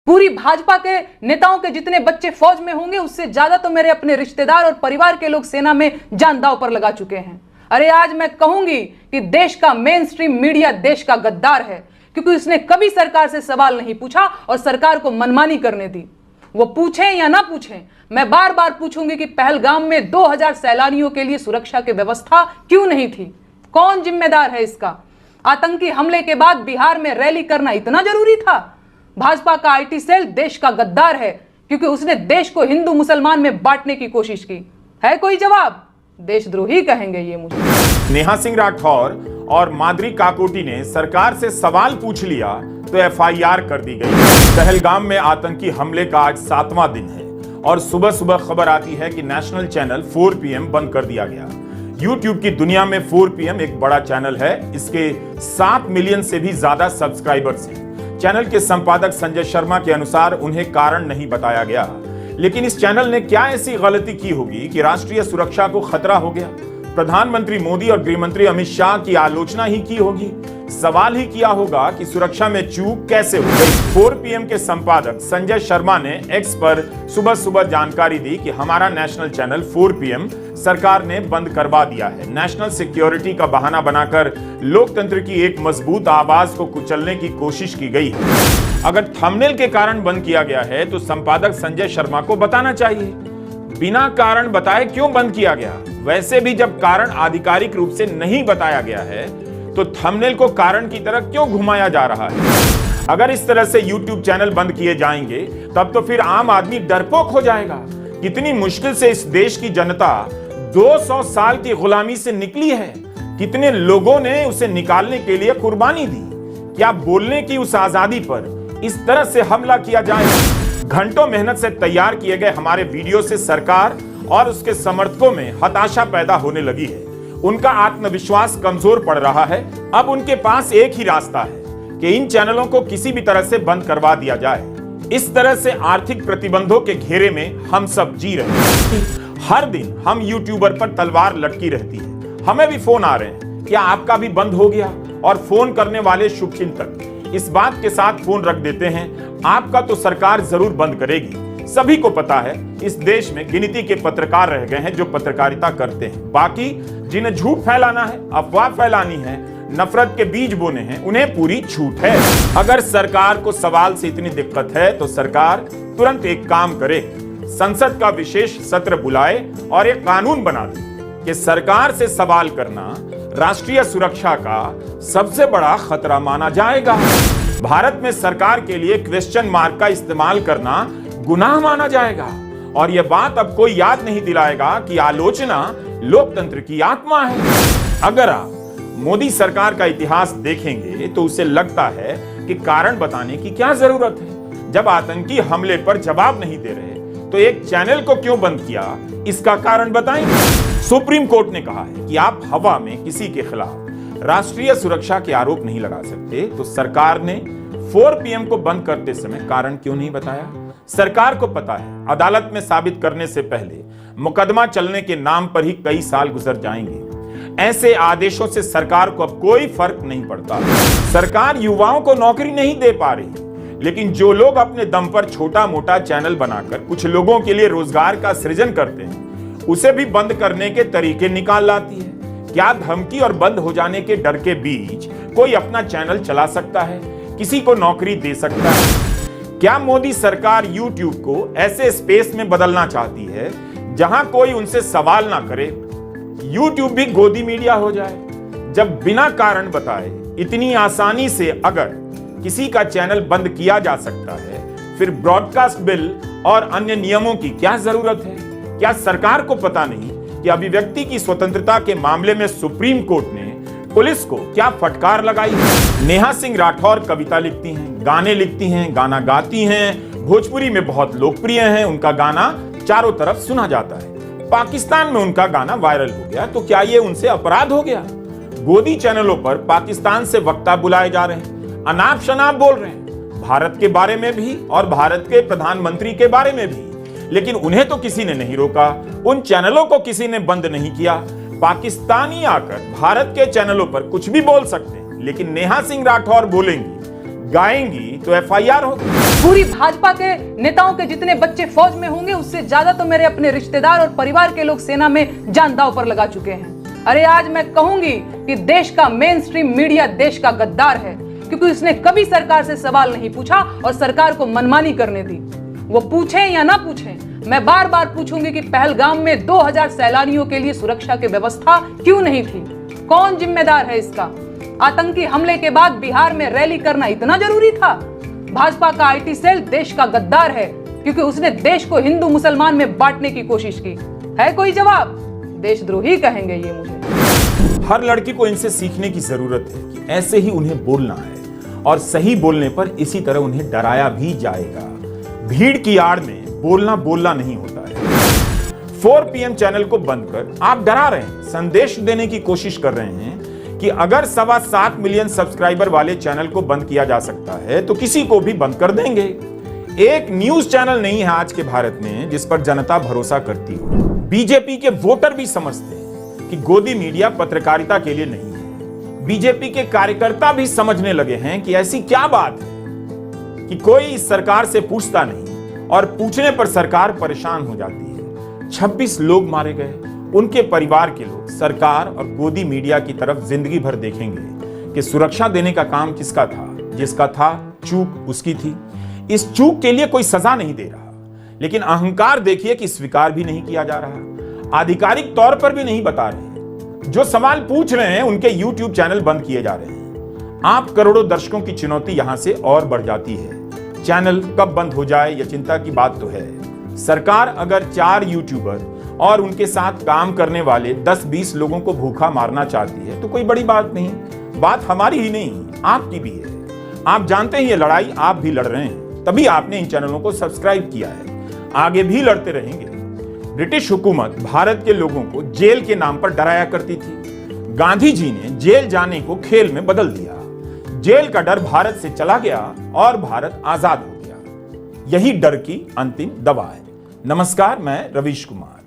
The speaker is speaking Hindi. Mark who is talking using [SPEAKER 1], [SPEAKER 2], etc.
[SPEAKER 1] पूरी भाजपा के नेताओं के जितने बच्चे फौज में होंगे उससे ज्यादा तो मेरे अपने रिश्तेदार और परिवार के लोग सेना में जान दांव पर लगा चुके हैं। अरे आज मैं कहूंगी कि देश का मेन स्ट्रीम मीडिया देश का गद्दार है, क्योंकि उसने कभी सरकार से सवाल नहीं पूछा और सरकार को मनमानी करने दी। वो पूछें या ना पूछें, मैं बार बार पूछूंगी कि पहलगाम में 2000 सैलानियों के लिए सुरक्षा की व्यवस्था क्यों नहीं थी? कौन जिम्मेदार है इसका? आतंकी हमले के बाद बिहार में रैली करना इतना जरूरी था? भाजपा का आईटी सेल देश का गद्दार है, क्योंकि उसने देश को हिंदू मुसलमान में बांटने की कोशिश की। है कोई जवाब? देशद्रोही कहेंगे ये मुझे।
[SPEAKER 2] नेहा सिंह राठौर और माधुरी काकोटी ने सरकार से सवाल पूछ लिया तो एफआईआर कर दी गई। पहलगाम में आतंकी हमले का आज 7वां दिन है और सुबह सुबह खबर आती है कि नेशनल चैनल 4 PM बंद कर दिया गया। YouTube की दुनिया में 4 PM एक बड़ा चैनल है। इसके 7 मिलियन से भी ज्यादा सब्सक्राइबर्स हैं। चैनल के संपादक संजय शर्मा के अनुसार उन्हें कारण नहीं बताया गया, लेकिन इस चैनल ने क्या ऐसी गलती की होगी कि राष्ट्रीय सुरक्षा को खतरा हो गया? प्रधानमंत्री मोदी और गृह मंत्री अमित शाह की आलोचना ही की होगी, सवाल ही किया होगा कि सुरक्षा में चूक कैसे हो गई। 4 PM के संपादक संजय शर्मा ने एक्स पर सुबह सुबह जानकारी दी कि हमारा नेशनल चैनल 4 PM सरकार ने बंद करवा दिया है। नेशनल सिक्योरिटी का बहाना बनाकर लोकतंत्र की एक मजबूत आवाज को कुचलने की कोशिश की गई है। अगर थंबनेल के कारण बंद किया गया है तो संपादक संजय शर्मा को बताना चाहिए, बिना कारण बताए क्यों बंद किया गया? वैसे भी जब कारण आधिकारिक रूप से नहीं बताया गया है तो थंबनेल को कारण की तरह क्यों घुमाया जा रहा है? अगर इस तरह से YouTube चैनल बंद किए जाएंगे तब तो फिर आम आदमी डरपोक हो जाएगा। कितनी मुश्किल से इस देश की जनता 200 साल की गुलामी से निकली है, कितने लोगों ने उसे निकालने के लिए कुर्बानी दी। क्या बोलने की उस आजादी पर इस तरह से हमला किया जाए? घंटों मेहनत से तैयार किए गए हमारे वीडियो से सरकार और उसके समर्थकों में हताशा पैदा होने लगी है। उनका आत्मविश्वास कमजोर पड़ रहा है। अब उनके पास एक ही रास्ता है कि इन चैनलों को किसी भी तरह से बंद करवा दिया जाए। इस तरह से आर्थिक प्रतिबंधों के घेरे में हम सब जी रहे हैं। हर दिन हम यूट्यूबर पर तलवार लटकी रहती है। हमें भी फोन आ रहे हैं, क्या आपका भी बंद हो गया? और फोन करने वाले शुभचिंतक इस बात के साथ फोन रख देते हैं, आपका तो सरकार जरूर बंद करेगी। सभी को पता है इस देश में गिनती के पत्रकार रह गए हैं जो पत्रकारिता करते हैं। बाकी जिन्हें झूठ फैलाना है, अफवाह फैलानी है, नफरत के बीज बोने हैं, उन्हें पूरी छूट है। अगर सरकार को सवाल से इतनी दिक्कत है तो सरकार तुरंत एक काम करे, संसद का विशेष सत्र बुलाए और एक कानून बना दे कि सरकार से सवाल करना राष्ट्रीय सुरक्षा का सबसे बड़ा खतरा माना जाएगा। भारत में सरकार के लिए क्वेश्चन मार्क का इस्तेमाल करना गुनाह माना जाएगा और यह बात अब कोई याद नहीं दिलाएगा कि आलोचना लोकतंत्र की आत्मा है। अगर आप मोदी सरकार का इतिहास देखेंगे तो उसे लगता है कि कारण बताने की क्या जरूरत है। जब आतंकी हमले पर जवाब नहीं दे रहे तो एक चैनल को क्यों बंद किया, इसका कारण बताएं। सुप्रीम कोर्ट ने कहा है कि आप हवा में किसी के खिलाफ राष्ट्रीय सुरक्षा के आरोप नहीं लगा सकते, तो सरकार ने 4 PM को बंद करते समय कारण क्यों नहीं बताया? सरकार को पता है अदालत में साबित करने से पहले मुकदमा चलने के नाम पर ही कई साल गुजर जाएंगे। ऐसे आदेशों से सरकार को अब कोई फर्क नहीं पड़ता। सरकार युवाओं को नौकरी नहीं दे पा रही, लेकिन जो लोग अपने दम पर छोटा मोटा चैनल बनाकर कुछ लोगों के लिए रोजगार का सृजन करते हैं उसे भी बंद करने के तरीके निकाल लाती है। क्या धमकी और बंद हो जाने के डर के बीच कोई अपना चैनल चला सकता है, किसी को नौकरी दे सकता है? क्या मोदी सरकार YouTube को ऐसे स्पेस में बदलना चाहती है जहां कोई उनसे सवाल ना करे? YouTube भी गोदी मीडिया हो जाए। जब बिना कारण बताए इतनी आसानी से अगर किसी का चैनल बंद किया जा सकता है, फिर ब्रॉडकास्ट बिल और अन्य नियमों की क्या जरूरत है? क्या सरकार को पता नहीं कि अभिव्यक्ति की स्वतंत्रता के मामले में सुप्रीम कोर्ट ने पुलिस को क्या फटकार लगाई? नेहा सिंह राठौर कविता लिखती हैं, गाने लिखती हैं, गाना गाती हैं, भोजपुरी में बहुत लोकप्रिय हैं, उनका गाना चारों तरफ सुना जाता है। पाकिस्तान में उनका गाना वायरल हो गया, तो क्या ये उनसे अपराध हो गया? गोदी चैनलों पर पाकिस्तान से वक्ता बुलाए जा रहे हैं, अनाप शनाप बोल रहे हैं, भारत के बारे में भी और भारत के प्रधानमंत्री के बारे में भी, लेकिन उन्हें तो किसी ने नहीं रोका, उन चैनलों को किसी ने बंद नहीं किया। पाकिस्तानी आकर भारत के चैनलों पर कुछ भी बोल सकते हैं, लेकिन नेहा सिंह राठौर बोलेंगी गाएंगी तो एफआईआर होगी।
[SPEAKER 1] पूरी भाजपा के नेताओं के जितने बच्चे फौज में होंगे उससे ज्यादा तो मेरे अपने रिश्तेदार और परिवार के लोग सेना में जान दांव पर लगा चुके हैं। अरे आज मैं कहूंगी कि देश का मेन स्ट्रीम मीडिया देश का गद्दार है, क्योंकि उसने कभी सरकार से सवाल नहीं पूछा और सरकार को मनमानी करने दी। वो पूछे या ना पूछे, मैं बार बार पूछूंगी कि पहलगाम में 2000 सैलानियों के लिए सुरक्षा की व्यवस्था क्यों नहीं थी? कौन जिम्मेदार है इसका? आतंकी हमले के बाद बिहार में रैली करना इतना जरूरी था? भाजपा का आईटी सेल देश का गद्दार है, क्योंकि उसने देश को हिंदू मुसलमान में बांटने की कोशिश की। है कोई जवाब? देशद्रोही कहेंगे ये मुझे।
[SPEAKER 2] हर लड़की को इनसे सीखने की जरूरत है कि ऐसे ही उन्हें बोलना है, और सही बोलने पर इसी तरह उन्हें डराया भी जाएगा। भीड़ की आड़ में बोलना नहीं होता है। 4 PM चैनल को बंद कर आप डरा रहे हैं, संदेश देने की कोशिश कर रहे हैं कि अगर 7.25 मिलियन सब्सक्राइबर वाले चैनल को बंद किया जा सकता है तो किसी को भी बंद कर देंगे। एक न्यूज चैनल नहीं है आज के भारत में जिस पर जनता भरोसा करती हो। बीजेपी के वोटर भी समझते हैं कि गोदी मीडिया पत्रकारिता के लिए नहीं है। बीजेपी के कार्यकर्ता भी समझने लगे हैं कि ऐसी क्या बात है कि कोई इस सरकार से पूछता नहीं और पूछने पर सरकार परेशान हो जाती है। 26 लोग मारे गए, उनके परिवार के लोग सरकार और गोदी मीडिया की तरफ जिंदगी भर देखेंगे कि सुरक्षा देने का काम किसका था। जिसका था चूक उसकी थी। इस चूक के लिए कोई सजा नहीं दे रहा, लेकिन अहंकार देखिए कि स्वीकार भी नहीं किया जा रहा, आधिकारिक तौर पर भी नहीं बता रहे। जो सवाल पूछ रहे हैं उनके यूट्यूब चैनल बंद किए जा रहे हैं। आप करोड़ों दर्शकों की चुनौती यहां से और बढ़ जाती है। चैनल कब बंद हो जाए यह चिंता की बात तो है। सरकार अगर 4 यूट्यूबर और उनके साथ काम करने वाले 10-20 लोगों को भूखा मारना चाहती है तो कोई बड़ी बात नहीं। बात हमारी ही नहीं, आपकी भी है। आप जानते हैं ये लड़ाई आप भी लड़ रहे हैं, तभी आपने इन चैनलों को सब्सक्राइब किया है। आगे भी लड़ते रहेंगे। ब्रिटिश हुकूमत भारत के लोगों को जेल के नाम पर डराया करती थी। गांधी जी ने जेल जाने को खेल में बदल दिया। जेल का डर भारत से चला गया और भारत आजाद हो गया। यही डर की अंतिम दवा है। नमस्कार, मैं रवीश कुमार।